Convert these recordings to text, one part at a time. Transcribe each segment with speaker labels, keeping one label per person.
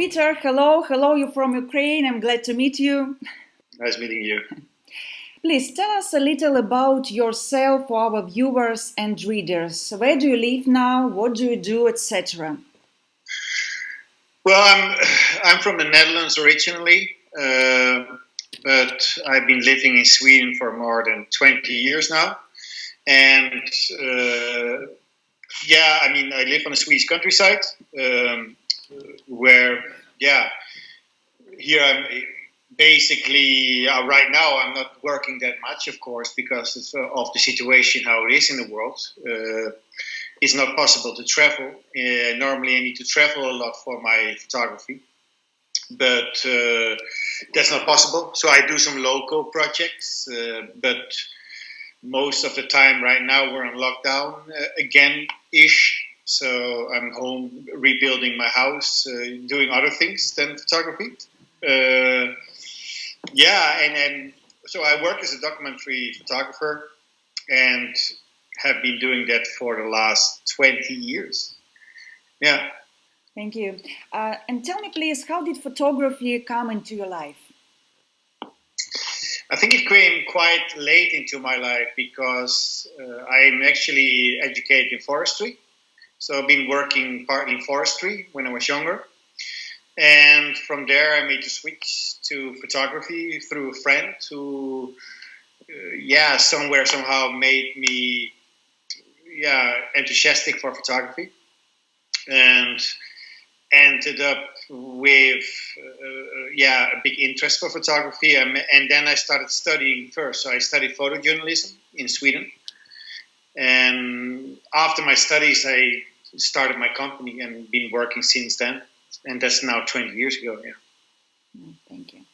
Speaker 1: Peter, hello. Hello, you're from Ukraine. I'm glad to meet you.
Speaker 2: Nice meeting you.
Speaker 1: Please tell us a little about yourself for our viewers and readers. Where do you live now? What do you do, etc.?
Speaker 2: Well, I'm from the Netherlands originally, but I've been living in Sweden for more than 20 years now. And I live on the Swedish countryside, where, here I'm basically, right now I'm not working that much, of course, because of the situation, how it is in the world. It's not possible to travel. Normally I need to travel a lot for my photography, but that's not possible. So I do some local projects, but most of the time right now we're on lockdown again-ish. So I'm home rebuilding my house, doing other things than photography. So I work as a documentary photographer and have been doing that for the last 20 years. Yeah.
Speaker 1: Thank you. And tell me, please, how did photography come into your life?
Speaker 2: I think it came quite late into my life because I'm actually educated in forestry. So I've been working partly in forestry when I was younger. And from there I made the switch to photography through a friend who, somehow made me enthusiastic for photography, and ended up with a big interest for photography, and then I started studying first. So I studied photojournalism in Sweden, and after my studies I started my company and been working since then, and that's now 20 years ago.
Speaker 1: Thank you.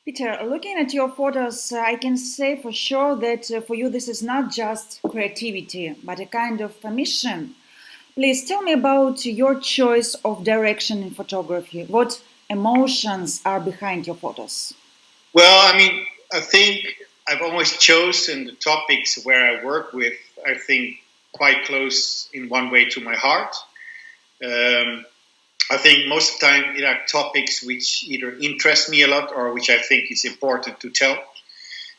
Speaker 1: Peter, looking at your photos, I can say for sure that for you this is not just creativity, but a kind of a mission. Please tell me about your choice of direction in photography. What emotions are behind your photos?
Speaker 2: Well, I think I've always chosen the topics where I work with, I think, quite close in one way to my heart. I think most of the time there are topics which either interest me a lot or which I think is important to tell.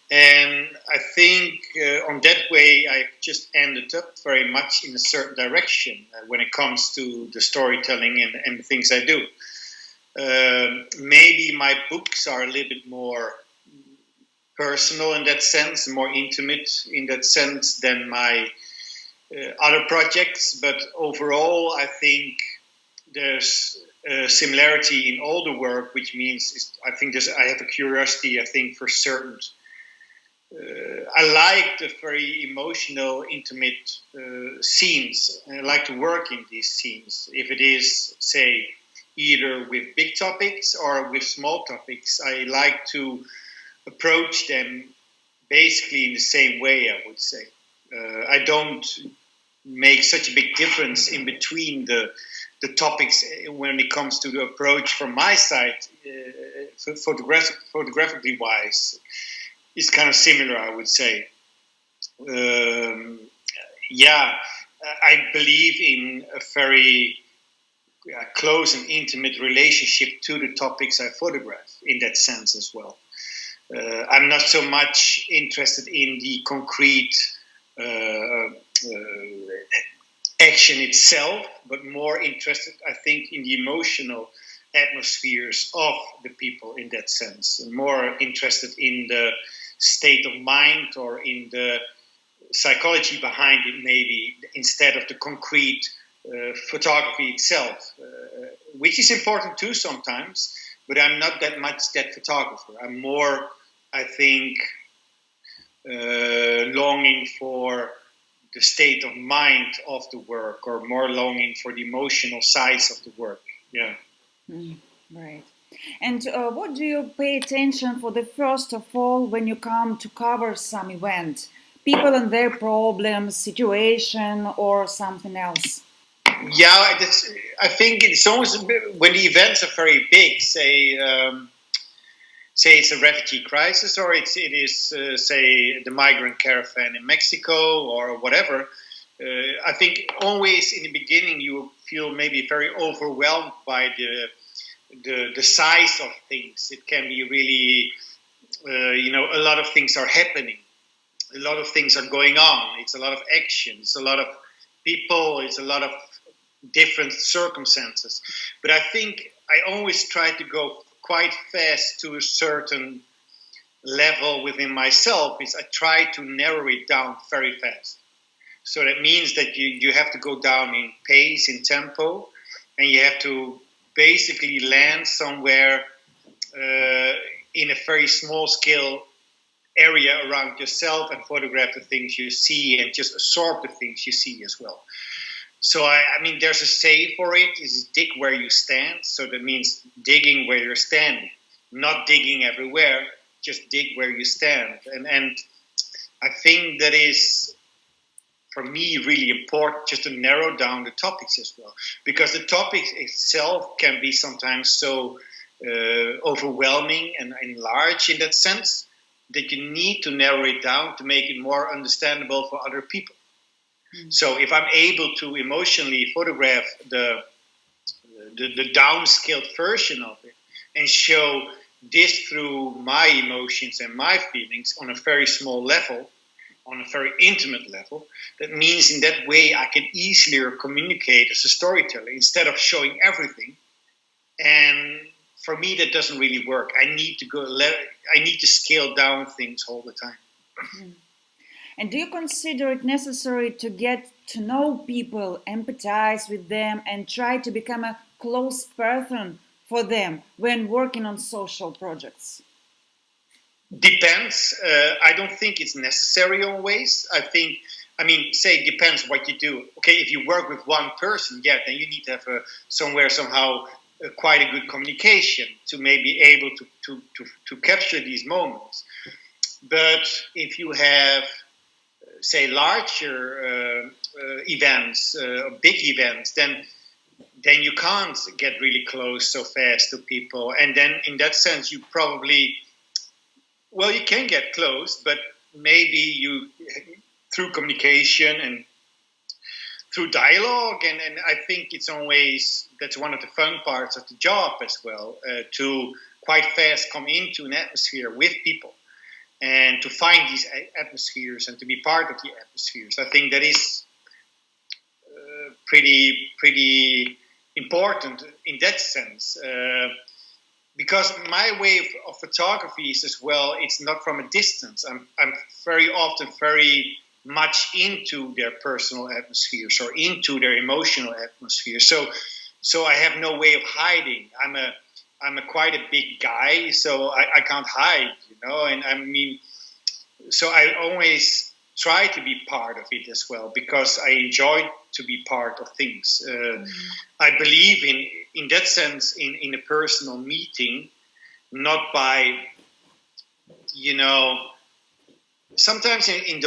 Speaker 2: And I think on that way I just ended up very much in a certain direction when it comes to the storytelling and the things I do. Maybe my books are a little bit more personal in that sense, more intimate in that sense than my other projects. But overall, I think there's a similarity in all the work, which means I have a curiosity, I think, for certain. I like the very emotional, intimate scenes. I like to work in these scenes. If it is, say, either with big topics or with small topics, I like to approach them basically in the same way, I would say. I don't make such a big difference in between the topics when it comes to the approach from my side, photographically wise. It's kind of similar, I would say. I believe in a very close and intimate relationship to the topics I photograph in that sense as well. I'm not so much interested in the concrete action itself, but more interested, I think, in the emotional atmospheres of the people in that sense. More interested in the state of mind or in the psychology behind it, maybe, instead of the concrete photography itself, which is important too sometimes, but I'm not that much that photographer. I'm more, I think, longing for the state of mind of the work, or more longing for the emotional sides of the work. Yeah.
Speaker 1: Right. And what do you pay attention for the first of all when you come to cover some event? People and their problems, situation, or something else?
Speaker 2: Yeah, I think it's always when the events are very big, say it's a refugee crisis, or it is say the migrant caravan in Mexico or whatever. I think always in the beginning you feel maybe very overwhelmed by the size of things. It can be really, a lot of things are happening. A lot of things are going on. It's a lot of action. It's a lot of people. It's a lot of different circumstances. But I think I always try to go quite fast to a certain level within myself. Is I try to narrow it down very fast. So that means that you have to go down in pace, in tempo, and you have to basically land somewhere in a very small scale area around yourself and photograph the things you see and just absorb the things you see as well. So, I mean, there's a say for it, is dig where you stand. So that means digging where you're standing, not digging everywhere, just dig where you stand. And I think that is, for me, really important, just to narrow down the topics as well. Because the topic itself can be sometimes so overwhelming and large in that sense, that you need to narrow it down to make it more understandable for other people. So if I'm able to emotionally photograph the downscaled version of it and show this through my emotions and my feelings on a very small level, on a very intimate level, that means in that way I can easier communicate as a storyteller instead of showing everything. And for me, that doesn't really work. I need to scale down things all the time.
Speaker 1: Mm. And do you consider it necessary to get to know people, empathize with them, and try to become a close person for them when working on social projects?
Speaker 2: Depends. I don't think it's necessary always. Say it depends what you do. Okay, if you work with one person, then you need to have somehow quite a good communication to maybe able to capture these moments. But if you have, say, larger events, big events, then you can't get really close so fast to people. And then in that sense, you probably, you can get close, but maybe you, through communication and through dialogue, and I think that's one of the fun parts of the job as well, to quite fast come into an atmosphere with people and to find these atmospheres and to be part of the atmospheres. I think that is pretty important in that sense. Because my way of photography is as well, it's not from a distance. I'm very often very much into their personal atmospheres or into their emotional atmosphere. So I have no way of hiding. I'm a quite a big guy, so I can't hide, and I mean, so I always try to be part of it as well, because I enjoy to be part of things. I believe in that sense, in a personal meeting, not by, sometimes in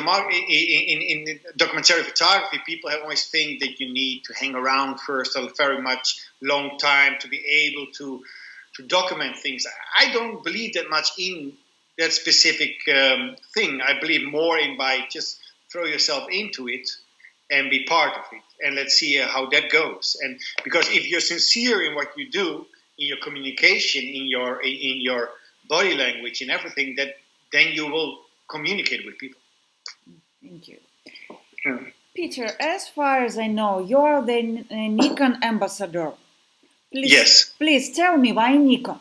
Speaker 2: documentary photography, people always think that you need to hang around first a very much long time to be able to document things. I don't believe that much in that specific thing. I believe more in by just throw yourself into it and be part of it, and let's see how that goes. And because if you're sincere in what you do, in your communication, in your body language, and everything, then you will communicate with people.
Speaker 1: Thank you. Yeah. Peter, as far as I know, you're the Nikon ambassador.
Speaker 2: Yes.
Speaker 1: Please tell me, why Nikon?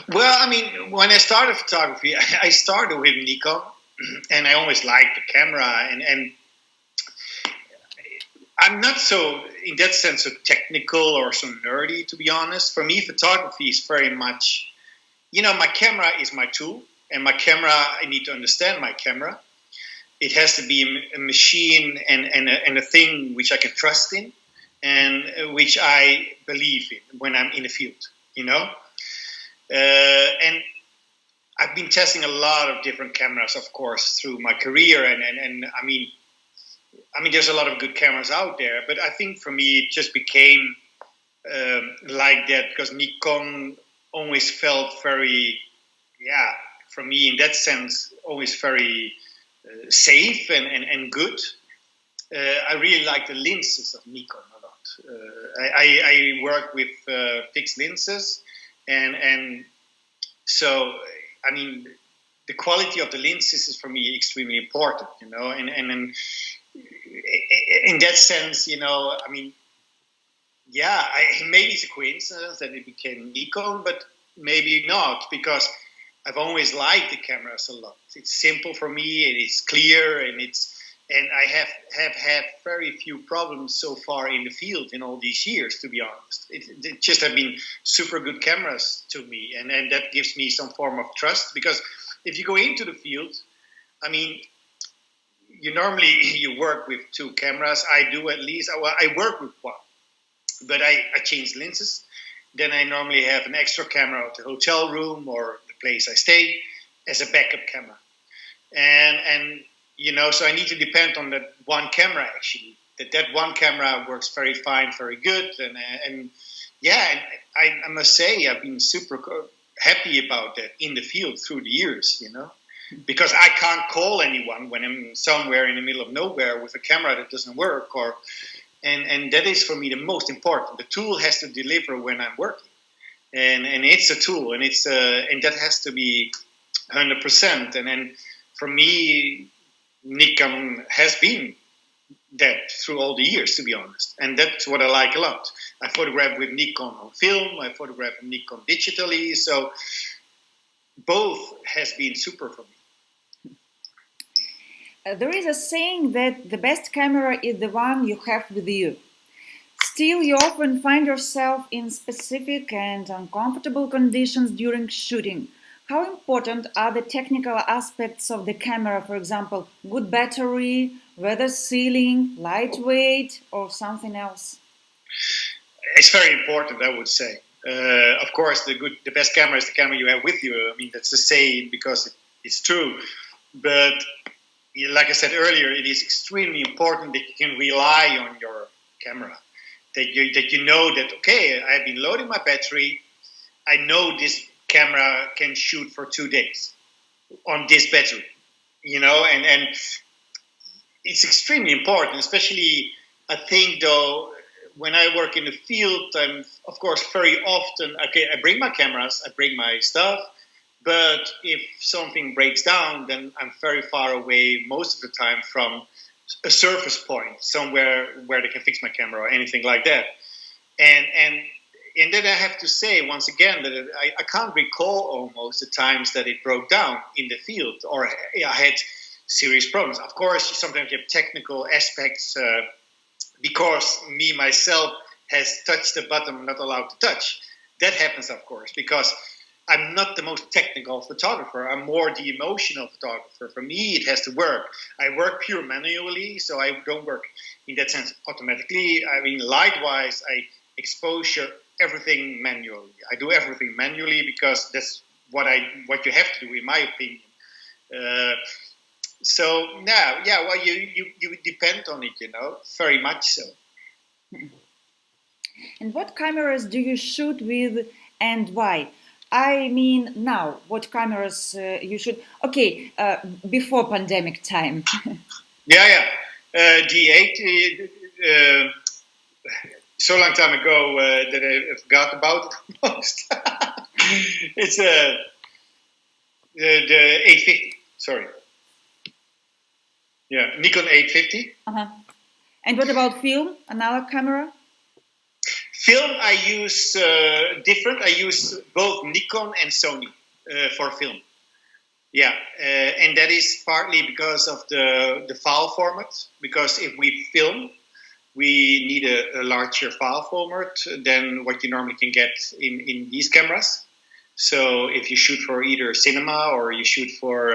Speaker 2: Well, I mean, when I started photography, I started with Nikon, and I always liked the camera, and I'm not so, in that sense, so technical or so nerdy, to be honest. For me, photography is very much, my camera is my tool, and my camera, I need to understand my camera. It has to be a machine and a thing which I can trust in, and which I believe in when I'm in the field, And I've been testing a lot of different cameras, of course, through my career, and I mean, there's a lot of good cameras out there, but I think for me it just became like that because Nikon always felt very, for me in that sense, always very safe and good. I really like the lenses of Nikon a lot. I work with fixed lenses, and so I mean, the quality of the lenses is for me extremely important, and in that sense, I mean, yeah, maybe it's a coincidence that it became Nikon, but maybe not, because I've always liked the cameras a lot. It's simple for me, it is clear, and I have had very few problems so far in the field in all these years, to be honest. It just have been super good cameras to me, and that gives me some form of trust, because if you go into the field, I mean, you work with two cameras. I do, at least. Well, I work with one, but I change lenses. Then I normally have an extra camera at the hotel room or the place I stay as a backup camera. And so I need to depend on that one camera, actually. That one camera works very fine, very good. And I must say I've been super happy about that in the field through the years, because I can't call anyone when I'm somewhere in the middle of nowhere with a camera that doesn't work, and that is for me the most important. The tool has to deliver when I'm working, and it's a tool, and and that has to be 100%. And then for me, Nikon has been that through all the years, to be honest, and that's what I like a lot. I photograph with Nikon on film, I photograph with Nikon digitally, so both has been super for me.
Speaker 1: There is a saying that the best camera is the one you have with you. Still, you often find yourself in specific and uncomfortable conditions during shooting. How important are the technical aspects of the camera, for example, good battery, weather sealing, lightweight, or something else?
Speaker 2: It's very important, I would say. Of course, the best camera is the camera you have with you. I mean, that's the saying because it's true. But like I said earlier, it is extremely important that you can rely on your camera. That you know that, okay, I've been loading my battery. I know this camera can shoot for 2 days on this battery, and it's extremely important, especially I think though, when I work in the field, I'm of course very often, okay, I bring my cameras, I bring my stuff, but if something breaks down, then I'm very far away most of the time from a service point, somewhere where they can fix my camera or anything like that. And then I have to say once again that I can't recall almost the times that it broke down in the field or I had serious problems. Of course, sometimes you have technical aspects because me myself has touched the button I'm not allowed to touch. That happens, of course, because I'm not the most technical photographer. I'm more the emotional photographer. For me, it has to work. I work pure manually, so I don't work in that sense automatically. I mean, light-wise, I exposure everything manually. I do everything manually because that's what you have to do, in my opinion. Well, you depend on it, very much so.
Speaker 1: And what cameras do you shoot with and why? I mean, now, what cameras you shoot? Okay, before pandemic time.
Speaker 2: D8. So long time ago that I forgot about it almost. It's the 850. Sorry. Yeah, Nikon 850.
Speaker 1: Uh-huh. And what about film? Another camera?
Speaker 2: Film, I use different. I use both Nikon and Sony for film. Yeah, and that is partly because of the file format. Because if we film, we need a larger file format than what you normally can get in these cameras. So if you shoot for either cinema or you shoot for...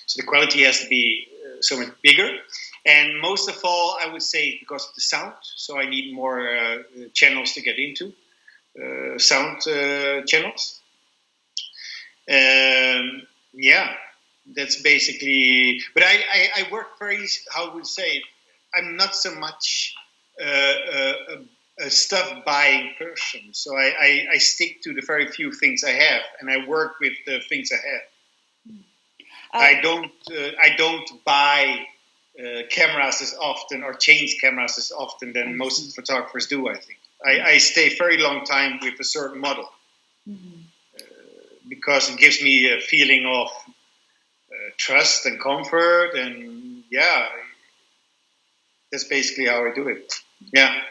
Speaker 2: so the quality has to be so much bigger. And most of all, I would say because of the sound. So I need more channels to get into, sound channels. That's basically... But I work very... How would say it? I'm not so much a stuff buying person, so I stick to the very few things I have, and I work with the things I have. I don't buy cameras as often or change cameras as often than most photographers do. I think I stay very long time with a certain model. because it gives me a feeling of trust and comfort, and that's basically how I do it. Yeah.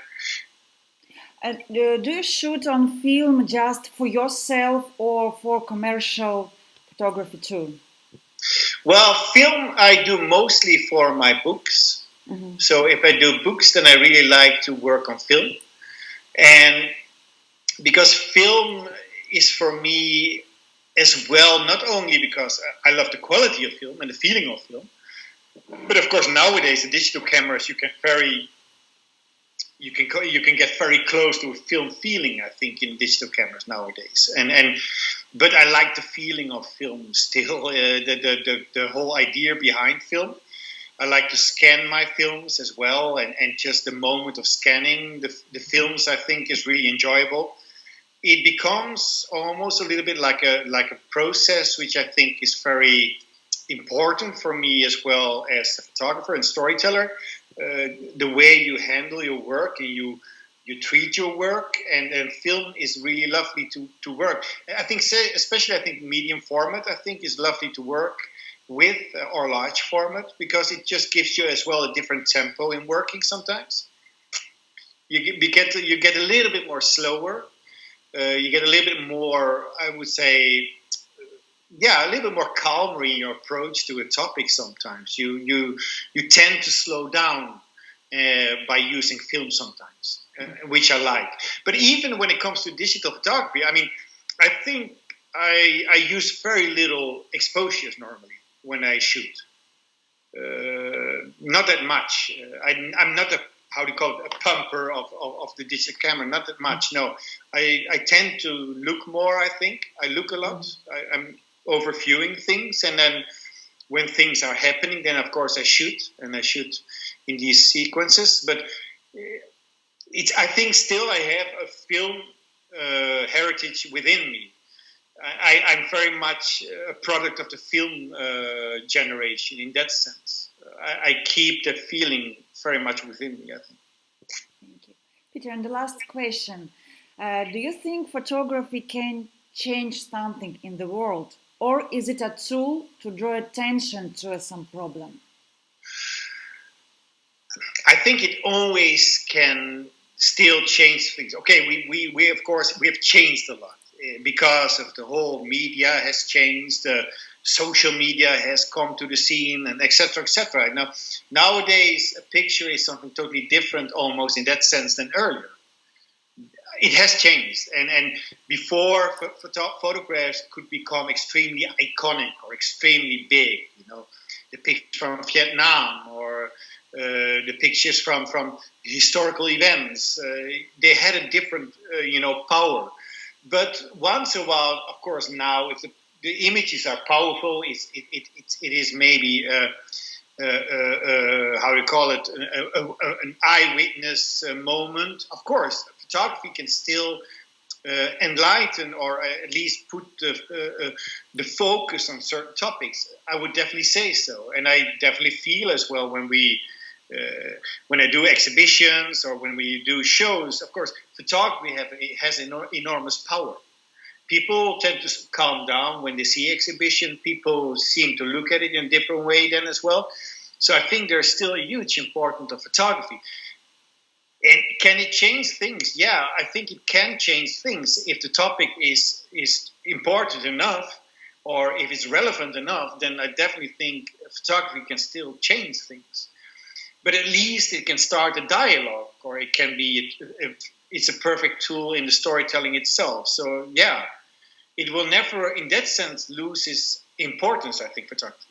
Speaker 1: Do you shoot on film just for yourself or for commercial photography too?
Speaker 2: Well, film I do mostly for my books. So if I do books, then I really like to work on film. And because film is for me as well, not only because I love the quality of film and the feeling of film, but of course nowadays the digital cameras you can get very close to a film feeling, I think, in digital cameras nowadays. But I like the feeling of film still, the whole idea behind film. I like to scan my films as well, and just the moment of scanning the films, I think, is really enjoyable. It becomes almost a little bit like a process, which I think is very important for me as well as a photographer and storyteller. The way you handle your work and you treat your work, and film is really lovely to work. I think, especially medium format, I think is lovely to work with, or large format, because it just gives you as well a different tempo in working. Sometimes you get a little bit more slower. You get a little bit more, I would say, a little bit more calmer in your approach to a topic. Sometimes you tend to slow down by using film sometimes, which I like. But even when it comes to digital photography, I mean, I think I use very little exposures normally when I shoot. Not that much. I'm not a pumper of the digital camera. Not that much. No, I tend to look more. I think I look a lot. I'm overviewing things, and then when things are happening, then of course I shoot in these sequences. But I think still I have a film heritage within me. I'm very much a product of the film generation in that sense. I keep that feeling very much within me, I think.
Speaker 1: Thank you. Peter, and the last question. Do you think photography can change something in the world? Or is it a tool to draw attention to some problem?
Speaker 2: I think it always can still change things. Okay, we of course, we have changed a lot. Because of the whole media has changed, social media has come to the scene, and etc. etc. Now, nowadays, a picture is something totally different, almost in that sense, than earlier. It has changed, and before photographs could become extremely iconic or extremely big. The pictures from Vietnam or the pictures from historical events. They had a different, power. But once in a while, of course, now if the images are powerful, it is maybe how do you call it, an eyewitness moment. Of course, photography can still enlighten, or at least put the focus on certain topics. I would definitely say so, and I definitely feel as well when I do exhibitions or when we do shows. Of course, photography has enormous power. People tend to calm down when they see exhibition. People seem to look at it in a different way then as well. So I think there's still a huge importance of photography. And can it change things? Yeah, I think it can change things if the topic is important enough, or if it's relevant enough. Then I definitely think photography can still change things. But at least it can start a dialogue, or it can be, it's a perfect tool in the storytelling itself. So yeah, it will never, in that sense, lose its importance, I think, photography.